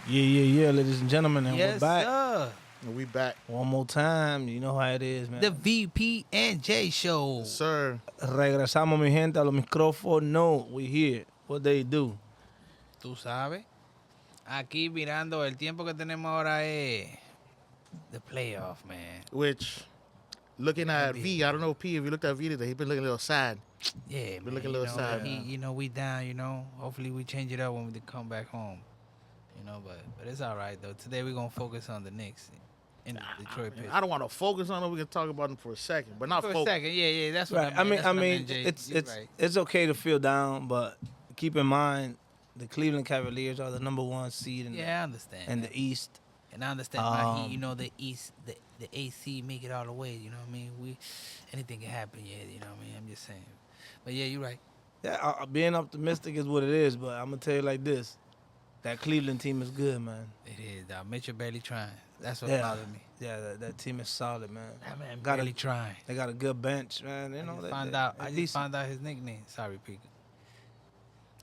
Yeah, ladies and gentlemen, and we're Yes, back sir. We back. one more time. You know how it is, man. The VP and J Show. Yes, sir. Regresamos, mi gente, a los micrófonos. No, we here. What they do? Tú sabes. Aquí mirando el tiempo que tenemos ahora es the playoff, man. Which, looking at be. V, I don't know, P, if you looked at V today, he been looking a little sad. Yeah, man. looking a little sad. We down. Hopefully we change it up when we come back home. But it's all right though. Today we're gonna focus on the Knicks in the Detroit Pistons. I don't want to focus on it. We can talk about them for a second, but not For a focus. second, yeah, that's what Right. I mean. I mean, Jay. it's You're right. it's okay to feel down, but keep in mind the Cleveland Cavaliers are the number one seed in, Yeah, I understand. in the East. And I understand why the East, the AC make it all the way. You know what I mean? Anything can happen. Yeah, you know what I mean. I'm just saying. But yeah, you're right. Yeah, being optimistic is what it is, but I'm gonna tell you like this: that Cleveland team is good, man. It is. Mitchell barely trying. That's what Yeah. bothered me. Yeah, that team is solid, man. That man Got barely trying. They got a good bench, man. You know, I just found out his nickname. Sorry, Pete.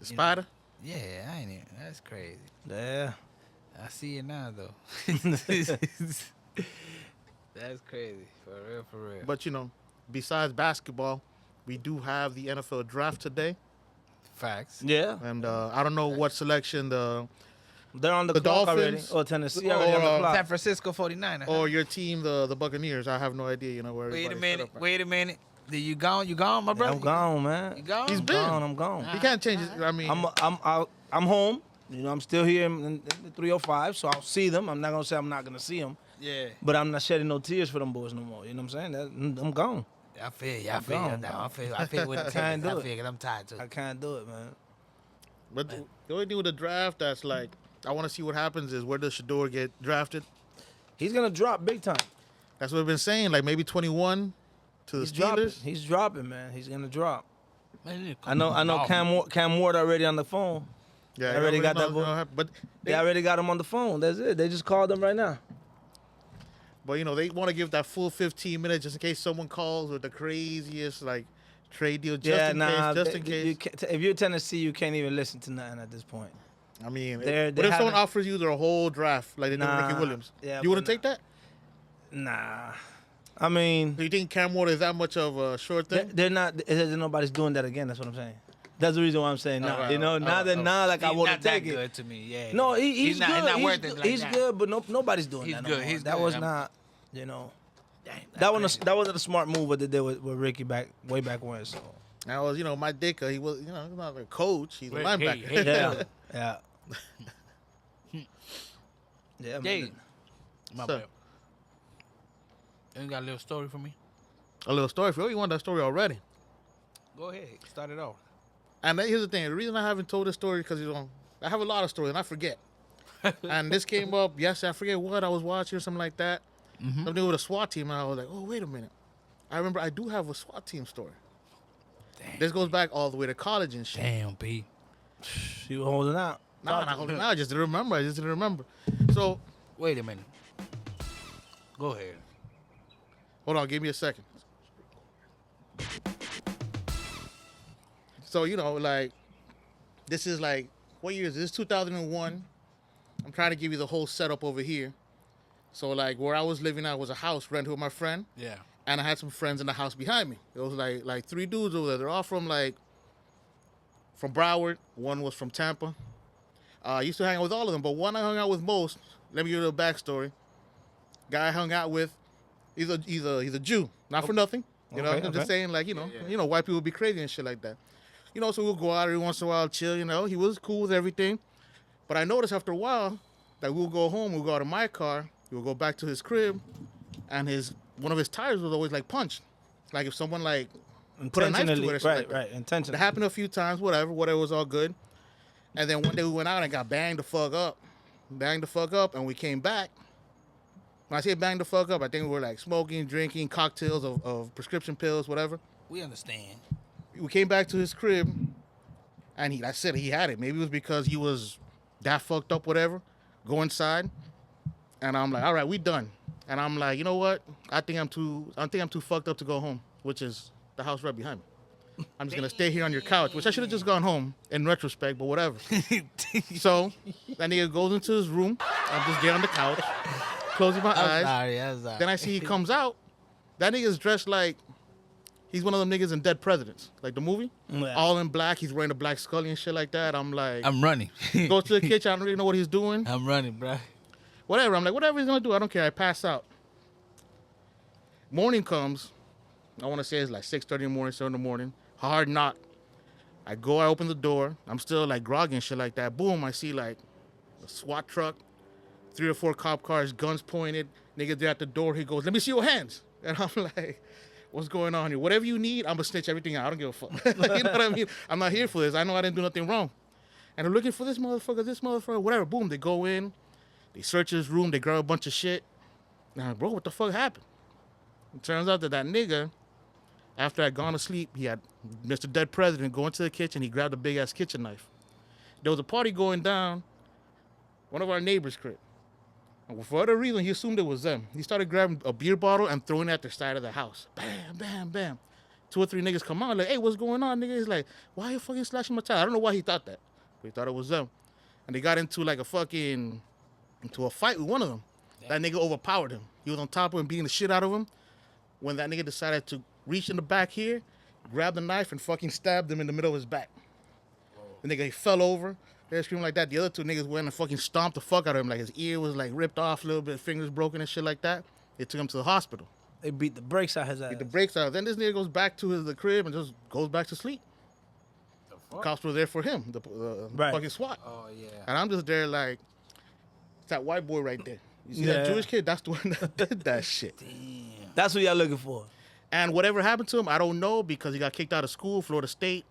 The Spider? Yeah, I ain't even. That's crazy. Yeah. I see it now though. That's crazy. For real. But, besides basketball, we do have the NFL draft today. Facts. Yeah. And I don't know what selection They're on the The clock Dolphins, already. Or Tennessee already on the or, clock. San Francisco 49ers. or your team, the Buccaneers. I have no idea, where Wait a everybody's minute. set up at. Wait a minute. You gone? You gone, my brother? I'm gone, man. You gone? He's been. I'm gone. He can't change it. I mean, I'm home. I'm still here in the 305, so I'll see them. I'm not gonna say I'm not gonna see them, Yeah. but I'm not shedding no tears for them boys no more. You know what I'm saying? I'm gone. I feel you. I feel you gone. now. I feel with the Can't tickets. do I it. feel it. I'm tired too. I can't do it, man. but the only thing with the draft that's like, I want to see what happens is where does Shador get drafted? He's gonna drop big time. That's what we've been saying, like maybe 21 to the He's dropping. Steelers. He's dropping, man. He's gonna drop. Man, I know. Cam Ward already on the phone. Yeah, I already got knows that boy. what's gonna happen. But They already got him on the phone. That's it. They just called him right now. they want to give that full 15 minutes just in case someone calls with the craziest like trade deal. Just in case. If you're Tennessee, you can't even listen to nothing at this point. I mean, They what if someone haven't- offers you their whole draft like they did with Nah, Ricky Williams? yeah, You wouldn't but take that? Nah, I mean, Do you think Cam Ward is that much of a short thing? they're not. Nobody's doing that again. That's what I'm saying. That's the reason why I'm saying no. Alright, Now like I He's want not to take that it. good to me. Yeah. No, he's good. Not worth it like he's that. good, but nobody's doing He's that. good, No more. he's that good. was I'm- not. Dang, That crazy. wasn't a smart move what they did with Ricky way back when. So I was, Mike Ditka, he was, he's not a coach, he's a Wait, linebacker. hey. yeah. Yeah, Hey, man. my So- bad. You got a little story for me? A little story for you. You want that story already. Go ahead. Start it off. And here's the thing. The reason I haven't told this story because I have a lot of stories and I forget. And this came up yesterday. I forget what I was watching or something like that. Something with a SWAT team. And I was like, oh, wait a minute. I remember I do have a SWAT team story. Damn. This goes back all the way to college and shit. Damn, P. She was holding out. Nah, I just didn't remember. So, Wait a minute. Go ahead. hold on. Give me a second. So, this is like, what year is this? 2001. I'm trying to give you the whole setup over here. So, like, where I was living at was a house rented with my friend. Yeah. And I had some friends in the house behind me. It was like three dudes over there. They're all from Broward. One was from Tampa. I used to hang out with all of them, but one I hung out with most. Let me give you a little backstory. Guy I hung out with, he's a Jew. Not for nothing. I'm Okay. just saying, like, white people be crazy and shit like that. So we'll go out every once in a while, chill, He was cool with everything. But I noticed after a while that we'll go home, we'll go out of my car, we'll go back to his crib, and one of his tires was always like punched. Like if someone like put a knife to it or something like that. Right, It intentionally. happened a few times, whatever was all good. And then one day we went out and got banged the fuck up. And we came back. When I say banged the fuck up, I think we were like smoking, drinking, cocktails of prescription pills, whatever. We understand. We came back to his crib, and I said he had it. Maybe it was because he was that fucked up, whatever. Go inside, and I'm like, all right, we done. And I'm like, you know what? I think I'm too fucked up to go home, which is the house right behind me. I'm just gonna stay here on your couch, which I should have just gone home in retrospect, but whatever. So that nigga goes into his room. I'm just there on the couch, closing my eyes. I'm sorry. Then I see he comes out. That nigga's dressed like he's one of them niggas in Dead Presidents, like the movie. Yeah. All in black. He's wearing a black Scully and shit like that. I'm like, I'm running. go to the kitchen. I don't really know what he's doing. I'm running, bro. Whatever. I'm like, whatever he's gonna do, I don't care. I pass out. Morning comes. I want to say it's like 6:30 in the morning, 7 in the morning. Hard knock. I go, I open the door. I'm still like groggy and shit like that. Boom, I see like a SWAT truck, 3 or 4 cop cars, guns pointed. Nigga there at the door. He goes, let me see your hands. And I'm like, what's going on here? Whatever you need, I'm going to snitch everything out. I don't give a fuck. You know what I mean? I'm not here for this. I know I didn't do nothing wrong. And they're looking for this motherfucker, whatever. Boom, they go in. They search his room. They grab a bunch of shit. And I'm like, bro, what the fuck happened? It turns out that nigga, after I'd gone to sleep, he had Mr. Dead President go into the kitchen. He grabbed a big-ass kitchen knife. There was a party going down, one of our neighbors' crib. And for whatever reason, he assumed it was them. He started grabbing a beer bottle and throwing it at the side of the house. Bam, bam, bam. 2 or 3 niggas come out like, hey, what's going on, nigga? He's like, why are you fucking slashing my tire? I don't know why he thought that, but he thought it was them. And they got into like a fight with one of them. That nigga overpowered him. He was on top of him, beating the shit out of him. When that nigga decided to reach in the back here, grabbed the knife, and fucking stabbed him in the middle of his back. The nigga, he fell over. They screamed like that. The other 2 niggas went and fucking stomped the fuck out of him. Like his ear was like ripped off a little bit, fingers broken and shit like that. They took him to the hospital. They beat the brakes out his ass. Beat the brakes out. Then this nigga goes back to the crib and just goes back to sleep. The cops were there for him, the Right. fucking SWAT. Oh, yeah. And I'm just there like, it's that white boy right there. You see that Yeah. Jewish kid? That's the one that did that shit. That's what y'all looking for. And whatever happened to him, I don't know, because he got kicked out of school, Florida State.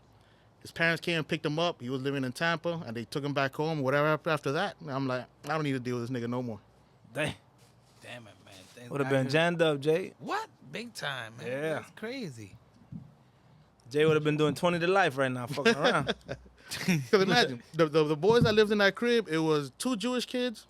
His parents came and picked him up. He was living in Tampa, and they took him back home. Whatever after that, I'm like, I don't need to deal with this nigga no more. Damn. Damn it, man. Thank Would have God been you- jammed up, Jay. What? Big time, man. Yeah. That's crazy. Jay would have been doing 20 to life right now, fucking around. Because imagine, the boys that lived in that crib, it was 2 Jewish kids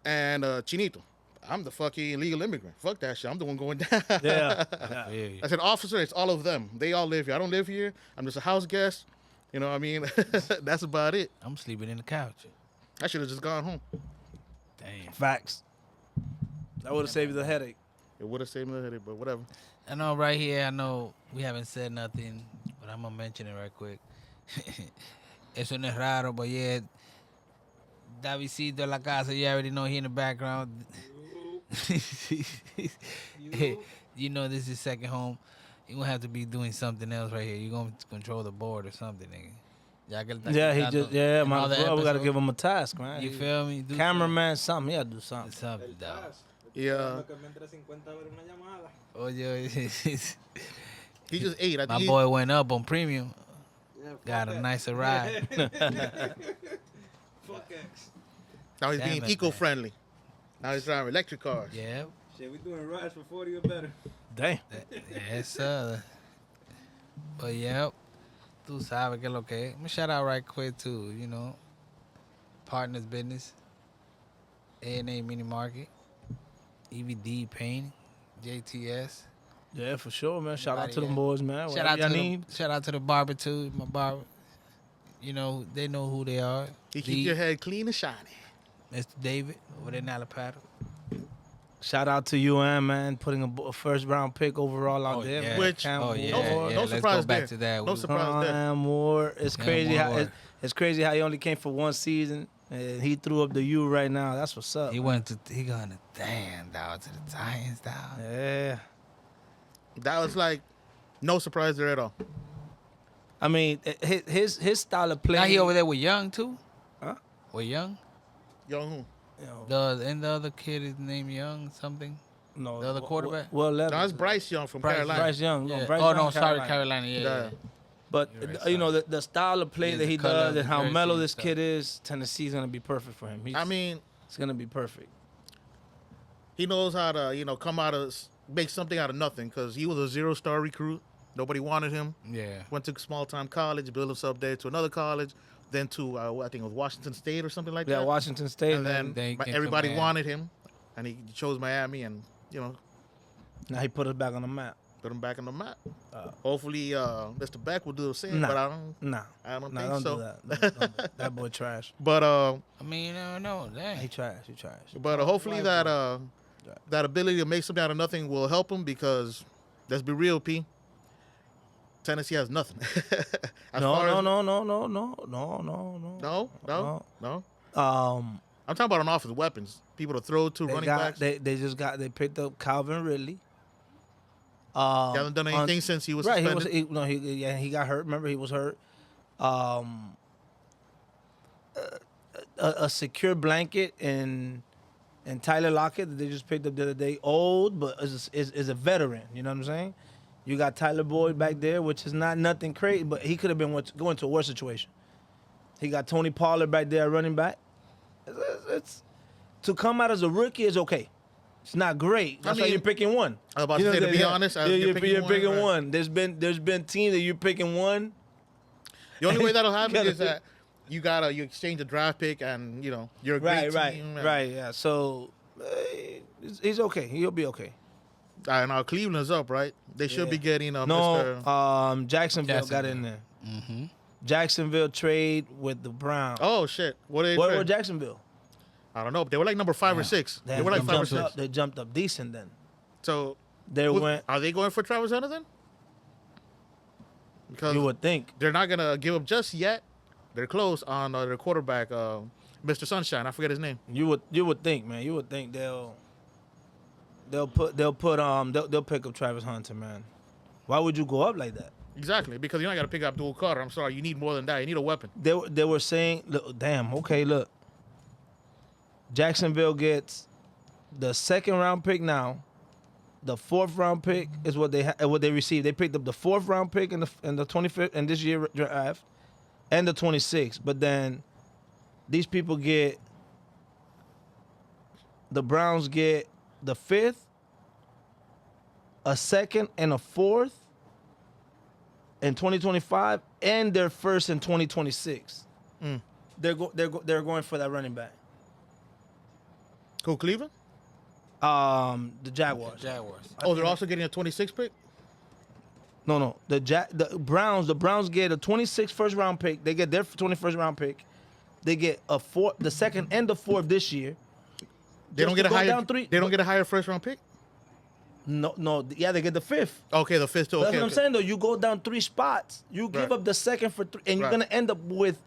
and Chinito. I'm the fucking illegal immigrant. Fuck that shit. I'm the one going down. Yeah. Yeah. I said, officer, it's all of them. They all live here. I don't live here. I'm just a house guest. You know what I mean? That's about it. I'm sleeping in the couch. I should have just gone home. Damn. Facts. That would have saved you the headache. It would have saved me the headache, but whatever. I know right here, I know we haven't said nothing, but I'm going to mention it right quick. Eso no es raro, but yeah, Davidcito en la casa, you already know he in the background. You know this is second home. You're going to have to be doing something else right here. You're going to control the board or something, nigga. Ya que él está Yeah, he quitando just, yeah, en my all the brother, we got to episodes. give him a task, man. You feel me? Do Cameraman, something. He got to do something. something, dog. Yeah. Oye, He just ate. I my think he, boy went up on premium. Got a nicer ride. now he's Damn being it, eco-friendly. Now he's driving electric cars. Yeah. Shit, we doing rides for 40 or better. Damn. Yes, sir. But yep, tú sabes que es lo que es. I'm gonna shout out right quick to, you know, Partners Business, A&A Mini Market, EVD Painting, JTS. Yeah, for sure, man. Shout out to Everybody, them boys, man. Shout out, Whatever to y'all need. shout out to the barber too, my barber. You know, they know who they are. He keep your head clean and shiny. Mr. David over there in Alapata. Shout out to UM, man, putting a first round pick overall out Oh, there. yeah. Man. Which- Cam Oh yeah, Ward. yeah. no Let's surprise go back there. to that. No We- surprise there. Cam Ward. It's Cam crazy how Ward. it's crazy how he only came for one season and he threw up the U right now. That's what's up. He went to he going to damn dog to the Giants dog. Yeah. That was like no surprise there at all. I mean, his style of play. Now he over there with Young too. Huh? With Young. Young who? You know, The other kid is named Young something. no, the other quarterback? Well, No, that's Bryce Young from Carolina. Bryce Young. Yeah. No, Bryce Oh Young, no, sorry, Carolina. Yeah. Yeah. But You're right, you know sorry. the style of play Yeah, that the he color does of the and how jersey mellow and this stuff. kid is, Tennessee's gonna be perfect for him. I mean, it's gonna be perfect. he knows how to, come out of, make something out of nothing, because he was a 0-star recruit. Nobody wanted him. Yeah. Went to small-time college, built himself there to another college, then to, I think it was Washington State or something like Yeah, that. Washington State, And then man. Then he came to everybody Miami. wanted him, and he chose Miami, and, Now he put us back on the map. put him back on the map. Hopefully, Mr. Beck will do the same, Nah. but I don't Nah. think Don't so. do that. No, don't do that. That boy trash. But I mean, you never know. Dang. He trash. He trash. hopefully that that ability to make something out of nothing will help him because let's be real, P. Tennessee has nothing. No. No. Um, I'm talking about on offensive weapons, people to throw to, running backs. They picked up Calvin Ridley. He hasn't done anything since he was suspended. He got hurt. Remember, he was hurt. A secure blanket and Tyler Lockett that they just picked up the other day. Old, but is a veteran. You know what I'm saying? You got Tyler Boyd back there, which is not nothing crazy, but he could have been going to a worse situation. He got Tony Pollard back there running back. It's to come out as a rookie is okay. It's not great. That's why you're picking one. I was about to say, to be honest, you're picking right? one. There's been teams that you're picking one. The only way that'll happen is that you exchange a draft pick and you're a great team. Right. Yeah. So he's okay. He'll be okay. And now Cleveland's up, right? They should be getting Mr. Jacksonville got in there. Mm-hmm. Jacksonville trade with the Browns. Oh shit! What were Jacksonville? I don't know. But they were like number 5 or 6. They were like 5 or 6. They jumped up decent then. So are they going for Travis Hunter then? Because you would think they're not gonna give up just yet. They're close on their quarterback, Mr. Sunshine. I forget his name. You would think, man. You would think they'll pick up Travis Hunter, man. Why would you go up like that? Exactly, because you're not gonna pick up Abdul Carter. I'm sorry, you need more than that. You need a weapon. They were saying, look, damn, okay, look. Jacksonville gets the 2nd round pick now. The 4th round pick is what they received. They picked up the 4th round pick in the 25th and this year draft, and the 26th. But then these people get the Browns get the 5th, a 2nd, and a 4th in 2025, and their 1st in 2026. They're going for that running back. Who, Cleveland? The Jaguars. Oh, they're also getting a 26 pick? No. The Browns get a 26 first round pick. They get their 21st round pick. They get the 2nd and the 4th this year. They don't get a higher. They don't get a higher first round pick. No. Yeah, they get the 5th. Okay, the 5th too. That's what I'm saying though. You go down 3 spots. You give up the 2nd for 3, and you're gonna end up with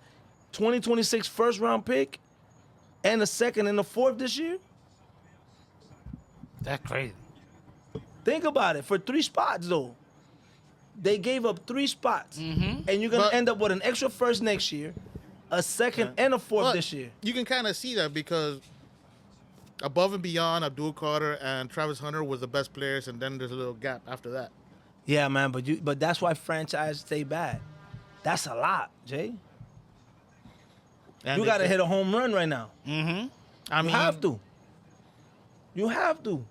2026 first round pick and the 2nd and the 4th this year. That's crazy. Think about it. For 3 spots, though. They gave up 3 spots. Mm-hmm. And you're going to end up with an extra 1st next year, a 2nd, and a 4th this year. You can kind of see that because above and beyond, Abdul Carter and Travis Hunter was the best players, and then there's a little gap after that. Yeah, man, but that's why franchise stay bad. That's a lot, Jay. And you got to hit a home run right now. Mm-hmm. You have to. You have to.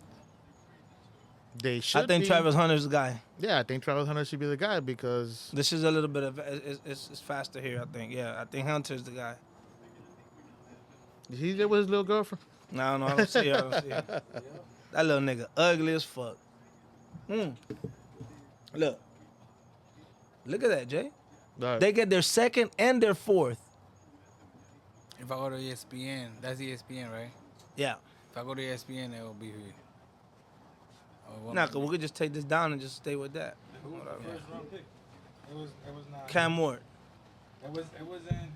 They should. I think Travis Hunter's the guy. Yeah, I think Travis Hunter should be the guy because this is a little bit of it's faster here. I think. Yeah, I think Hunter's the guy. Is he there with his little girlfriend? No, I don't see her. That little nigga ugly as fuck. Look at that, Jay. Right. They get their 2nd and their 4th. If I go to ESPN, that's ESPN, right? Yeah. If I go to ESPN, it will be here. Nah, cause we could just take this down and just stay with that. Who was the first round pick? It was not Cam Ward. It was in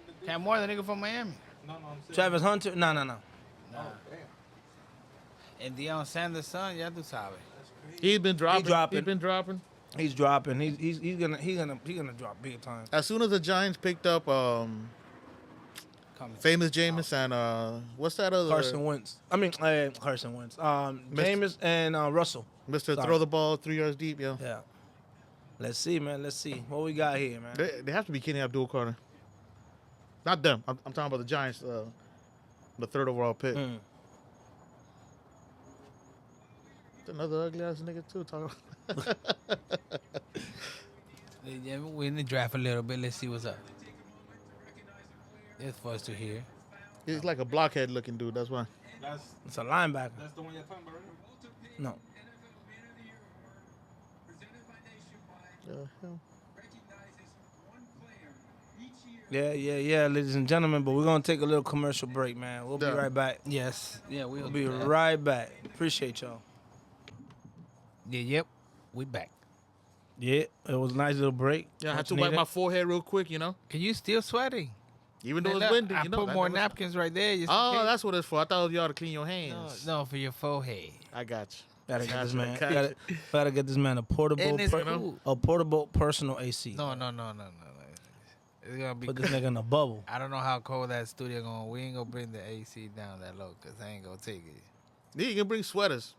the Cam Ward, the nigga from Miami. No, I'm saying Travis Hunter? No. Oh, damn. And Deion Sanders' son, ya tú sabes. He's been dropping. He's dropping. He's gonna drop big time. As soon as the Giants picked up Famous Jameis and what's that other Carson Wentz. Carson Wentz. Jameis and Russell. Mr. Throw the ball 3 yards deep, yeah. Yeah. Let's see, man. Let's see what we got here, man. They have to be kidding Abdul Carter. Not them. I'm talking about the Giants. The 3rd overall pick. It's another ugly ass nigga too. Yeah, we're in the draft a little bit. Let's see what's up. It's for us to hear. He's like a blockhead looking dude. That's why. It's a linebacker. That's the one you're talking about, right? No. Yeah, ladies and gentlemen. But we're gonna take a little commercial break, man. We'll be Yeah. right back. Yes. Yeah, We'll be right back. Appreciate y'all. Yep. We back. Yeah, it was a nice little break. Yeah, I had Much to wipe needed. my forehead real quick, you know. Can you still sweating? Even though Man, it's look, windy, I you know. put that more never- napkins right there. Just in Oh, case. that's what it's for. I thought y'all to clean your No, hands. no, for your forehead. I got you. Gotta get this Gotcha, man. gotcha. Gotta get this man a portable, And it's per- cool. a portable personal AC. No. It's gonna be. Put this nigga in a bubble. I don't know how cold that studio going. We ain't gonna bring the AC down that low because I ain't gonna take it. Yeah, you can bring sweaters.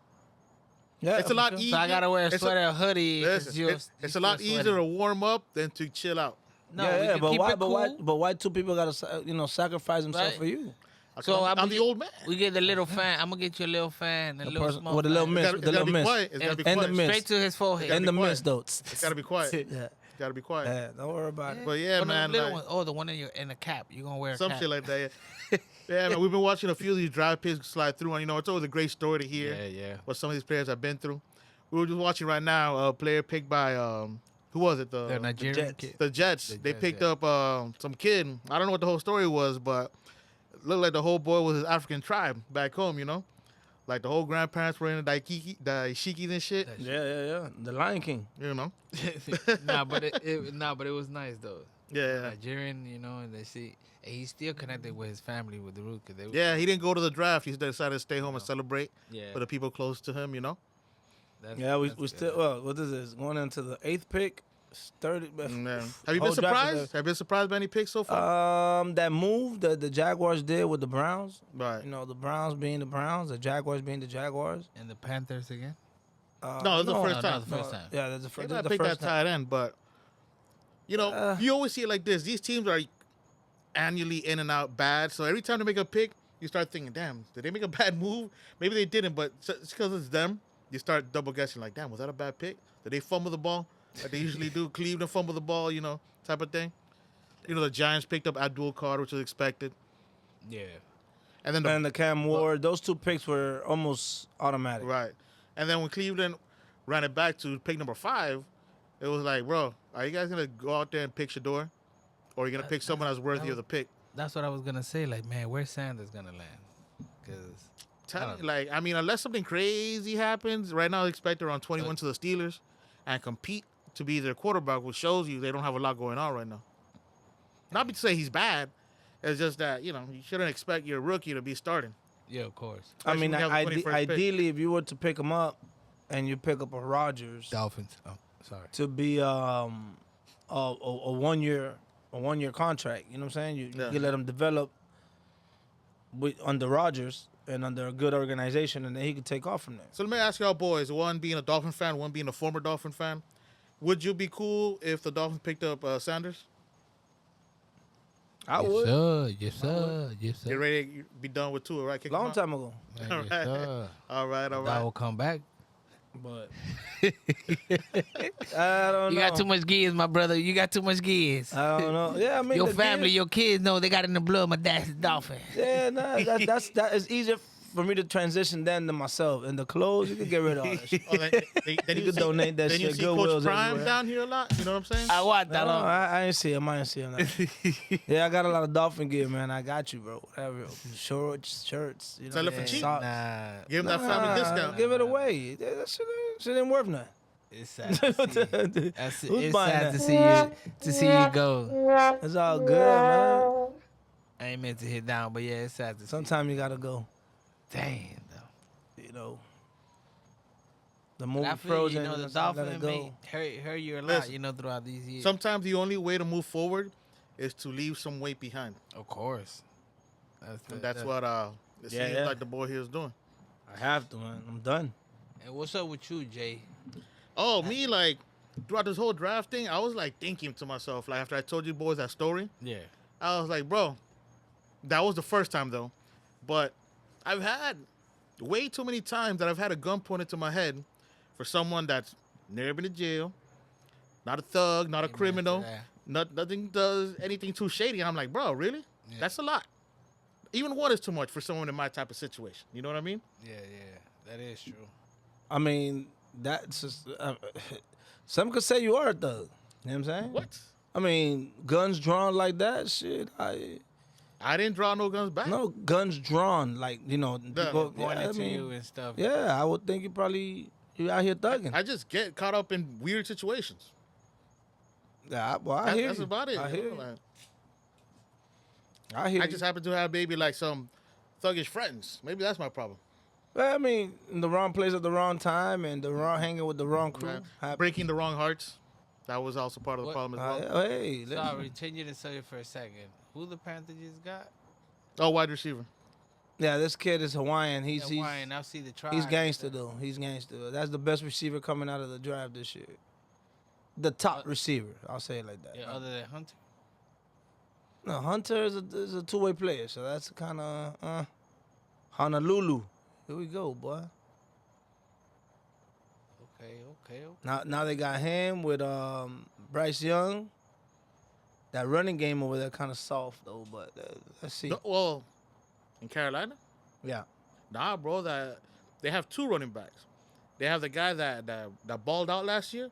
Yeah, It's a lot for sure. easier. So I gotta wear a It's sweater, a hoodie. 'cause Listen, you're- it's you're a lot still easier sweating. to warm up than to chill out. No, yeah, we but keep why? it But cool. why? But why two people gotta sacrifice themselves Right. for you? So I'm the old man. We get the little fan. I'm gonna get you a little fan, a little smoke with a little fan. mist, It's with the gotta little be mist, quiet. It's gotta be and the quiet. mist. Straight to his forehead. and the quiet. mist though. It's gotta be quiet. Yeah, Gotta be quiet. yeah. Don't worry about it. But yeah, One of man, the little like, ones. Oh, the one in the cap. You gonna wear a some cap. shit like that. Yeah. Yeah, man, we've been watching a few of these draft picks slide through, and you know, it's always a great story to hear Yeah. what some of these players have been through. We were just watching right now a player picked by who was it? The Nigerian Jets. kid. The Jets. The They Jets, picked yeah. up some kid. I don't know what the whole story was, but it looked like the whole boy was his African tribe back home, you know? Like the whole grandparents were in the daishikis and shit, Yeah. The Lion King. you know? but it was nice though. Yeah. Nigerian, you know, and they see, and he's still connected with his family with the root. Cause they, Yeah, he didn't go to the draft. He decided to stay home and No. celebrate yeah. with the people close to him, you know? Yeah, we that's still. good. Well, what is this? Going into the 8th pick, 30. Yeah. Have you Whole been draft is surprised? a- Have you been surprised by any picks so far? That move that the Jaguars did with the Browns. Right. You know, the Browns being the Browns, the Jaguars being the Jaguars. And the Panthers again. No, it's the first no, time. the first time. Yeah, that's the They first. might The pick that first time. tight end, but you know, Uh. you always see it like this. These teams are annually in and out bad, so every time they make a pick, you start thinking, "Damn, did they make a bad move? Maybe they didn't, but it's because it's them." You start double guessing, like, "Damn, was that a bad pick? Did they fumble the ball like they usually do? Cleveland fumble the ball, you know, type of thing." You know, the Giants picked up Abdul Carter, which was expected, Yeah. and then And the Cam Ward, those two picks were almost automatic. right, and then when Cleveland ran it back to pick number 5, it was like, "Bro, are you guys gonna go out there and pick Shador, or are you gonna pick someone that's worthy of the pick?" That's what I was gonna say. Like, man, where's Sanders gonna land? Because I mean, unless something crazy happens, right now they expect around 21 to the Steelers and compete to be their quarterback, which shows you they don't have a lot going on right now. Not to say he's bad, it's just that, you know, you shouldn't expect your rookie to be starting. yeah, of course. I mean, Especially when you have the 21st pick. ideally, if you were to pick him up, and you pick up a Rodgers Dolphins. Oh, sorry. to be a 1 year contract, you know what I'm saying? Yeah. You let him develop under Rodgers and under a good organization, and then he could take off from there. So let me ask y'all boys, one being a Dolphin fan, one being a former Dolphin fan, would you be cool if the Dolphins picked up Sanders? I would. Yes, sir. Get ready to be done with Tua, right? Kick him Long out? time ago. Man, All yes, right. sir. All right. That will come back. But I don't You know. got too much gears, my brother. You got too much gears. I don't know. Yeah, I mean Your the family, gears- your kids know they got it in the blood. My dad's a dolphin. Yeah, nah, that is easier for me to transition than to myself. And the clothes, you can get rid of all that shit. Oh, then You could donate that then you shit. see Goodwill's Coach Prime everywhere. down here a lot. You know what I'm saying? I want that. No, on. I ain't see him. Yeah, I got a lot of Dolphin gear, man. I got you, bro. Whatever. Shorts, shirts. You know, Sell it for cheap. socks. Nah, Give him that family discount. Give it away. That shit ain't worth nothing. it's sad to see. That's, Who's it's buying sad that? to see you go. It's all good, man. I ain't meant to hit down, but yeah, it's sad to see. Sometimes you gotta go. Damn, though. You know. The But movie I feel Frozen. you know the let dolphin it may go. hurt you a lot, Listen, you know, throughout these years. Sometimes the only way to move forward is to leave some weight behind. Of course. And that's what it Yeah, seems yeah. like the boy here is doing. I have to, man. I'm done. And what's up with you, Jay? Oh, me, like, throughout this whole draft thing, I was, like, thinking to myself, like, after I told you boys that story, Yeah. I was like, bro, that was the first time, though. But I've had way too many times that I've had a gun pointed to my head for someone that's never been to jail, not a thug, not a Amen to criminal, that. nothing does anything too shady. And I'm like, bro, really? Yeah. That's a lot. Even one is too much for someone in my type of situation. You know what I mean? Yeah, that is true. I mean, that's just Some could say you are a thug. You know what I'm saying? What? I mean, guns drawn like that, shit. I didn't draw no guns back. No, guns drawn, like, you know, people, Pointing I to mean, you and stuff. yeah, I would think you out here thugging. I just get caught up in weird situations. Yeah, I hear That's you. about it. I you hear know, you. like, I hear I you. just happen to have maybe like some thuggish friends. Maybe that's my problem. Well, I mean, in the wrong place at the wrong time and hanging with the wrong crew. Right? happens. Breaking the wrong hearts. That was also part of the What? problem as well. Hey, listen. Sorry, change the subject for a second. Who the Panthers just got? Oh, wide receiver. Yeah, this kid is Hawaiian. He's Hawaiian. I see the tribe. he's gangster though. He's gangster. That's the best receiver coming out of the draft this year. The top receiver. I'll say it like that. Yeah, other than Hunter. No, Hunter is a two-way player, so that's kind of Honolulu. Here we go, boy. Okay. Now they got him with Bryce Young. That running game over there kind of soft though, but let's see. No, well, in Carolina? Yeah. Nah, bro. That they have two running backs. They have the guy that balled out last year.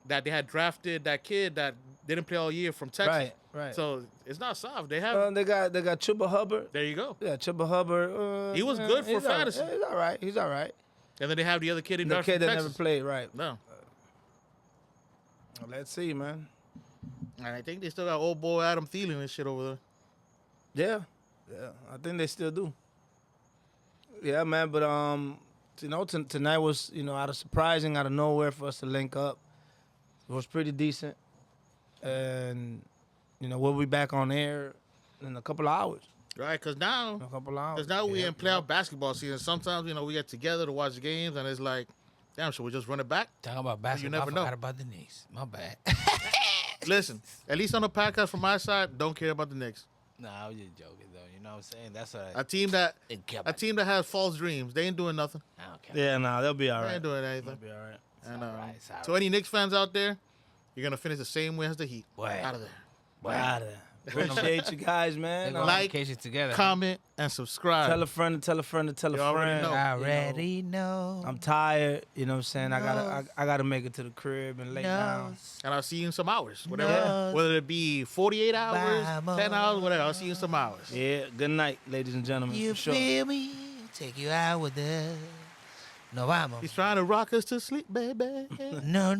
That they had drafted that kid that didn't play all year from Texas. Right. So it's not soft. They have. They got Chuba Hubbard. There you go. Yeah, Chuba Hubbard. He was good for he's all right. fantasy. Yeah, he's all right. And then they have the other kid in The drafted kid that from Texas. never played, right? No. Well, let's see, man. And I think they still got old boy Adam Thielen and shit over there. Yeah, I think they still do. Yeah, man. But tonight was out of nowhere for us to link up. It was pretty decent, and we'll be back on air in a couple of hours. Right, because now, In a couple of hours. we in playoff basketball season. Sometimes, we get together to watch the games, and it's like, damn, should we just run it back? Talking about basketball. never I forgot know. about the Knicks. My bad. Listen, at least on the podcast from my side, don't care about the Knicks. Nah, I was just joking though. You know what I'm saying? That's what A team that I has false dreams. They ain't doing nothing. don't care. Yeah, they'll be all They right. ain't doing anything. They'll be all right. And, alright, it's alright. so any Knicks fans out there, you're gonna finish the same way as the Heat. Boy. Out of there. Out of there. Appreciate you guys, They're man. going on Like, vacation together. Comment and subscribe. Tell a friend to tell a friend to tell a You already friend. know. I already know. I'm tired. You know what I'm saying? I gotta make it to the crib and lay down. And I'll see you in some hours. Whatever. Yeah. Whether it be 48 hours, Vamos. 10 hours, whatever. I'll see you in some hours. Yeah. Good night, ladies and gentlemen. You for sure. feel me? Take you out with us. No vamos. He's trying to rock us to sleep, baby. No.